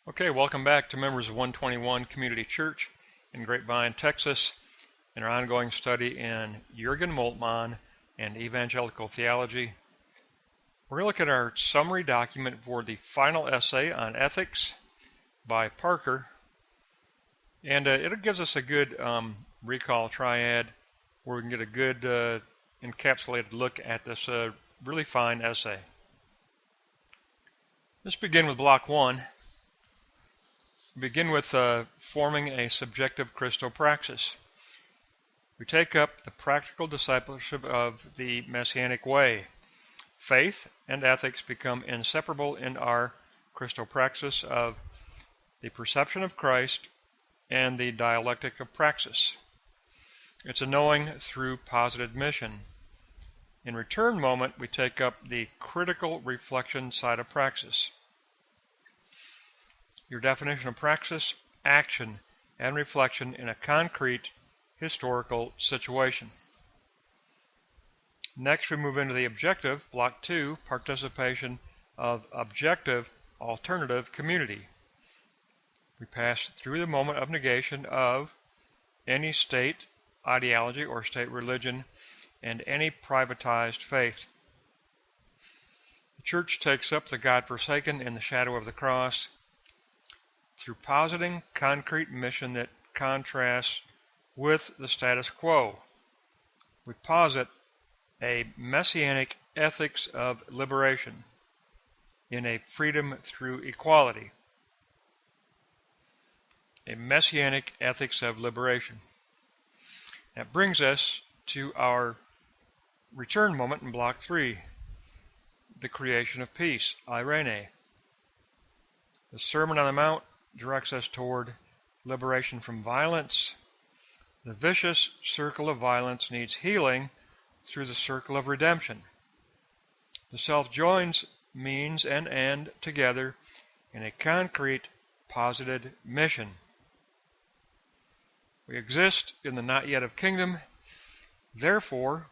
Okay, welcome back to members of 121 Community Church in Grapevine, Texas, in our ongoing study in Jurgen Moltmann and Evangelical Theology. We're going to look at our summary document for the final essay on ethics by Parker, and it gives us a good recall triad where we can get a good encapsulated look at this really fine essay. Let's begin with block 1. Begin with forming a subjective Christopraxis. We take up the practical discipleship of the Messianic way. Faith and ethics become inseparable in our Christopraxis of the perception of Christ and the dialectic of praxis. It's a knowing through posited mission. In return moment, we take up the critical reflection side of praxis. Your definition of praxis: action and reflection in a concrete historical situation. Next, we move into the objective, block 2, participation of objective alternative community. We pass through the moment of negation of any state ideology or state religion and any privatized faith. The church takes up the God-forsaken in the shadow of the cross through positing concrete mission that contrasts with the status quo. We posit a messianic ethics of liberation in a freedom through equality. A messianic ethics of liberation. That brings us to our return moment in block 3, the creation of peace, irene. The Sermon on the Mount directs us toward liberation from violence. The vicious circle of violence needs healing through the circle of redemption. The self joins means and end together in a concrete, posited mission. We exist in the not yet of kingdom, therefore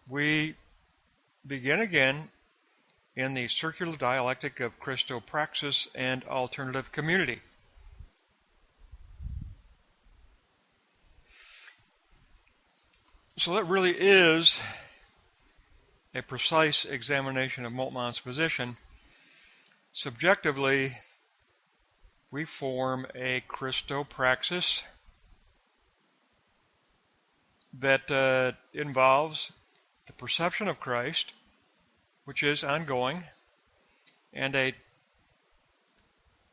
we begin again in the circular dialectic of Christopraxis and alternative community. So that really is a precise examination of Moltmann's position. Subjectively, we form a Christopraxis that involves the perception of Christ, which is ongoing, and a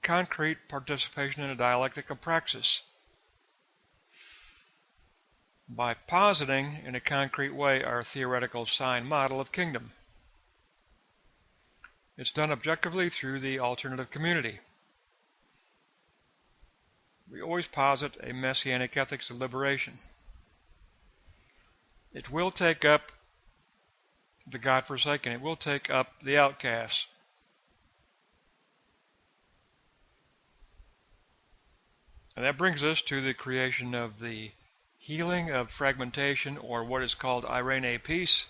concrete participation in a dialectic of praxis. By positing in a concrete way our theoretical sign model of kingdom. It's done objectively through the alternative community. We always posit a messianic ethics of liberation. It will take up the God-forsaken. It will take up the outcasts. And that brings us to the creation of the healing of fragmentation, or what is called irene peace.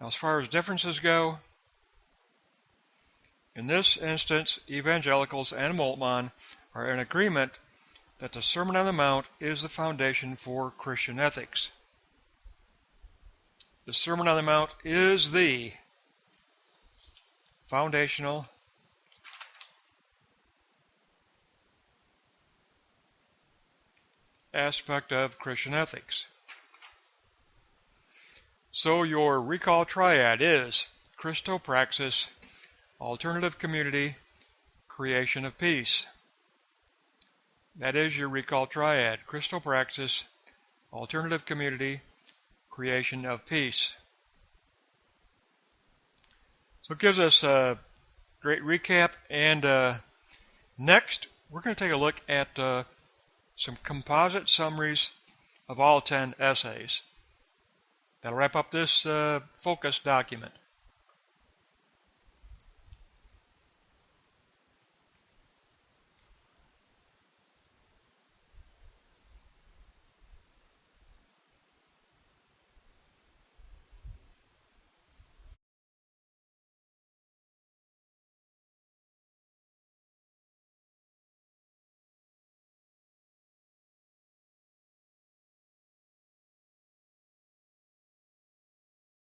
Now, as far as differences go, in this instance, evangelicals and Moltmann are in agreement that the Sermon on the Mount is the foundation for Christian ethics. The Sermon on the Mount is the foundational aspect of Christian ethics. So your recall triad is Christopraxis, alternative community, creation of peace. That is your recall triad: Christopraxis, alternative community, creation of peace. So it gives us a great recap, and next we're going to take a look at some composite summaries of all 10 essays. That'll wrap up this focus document.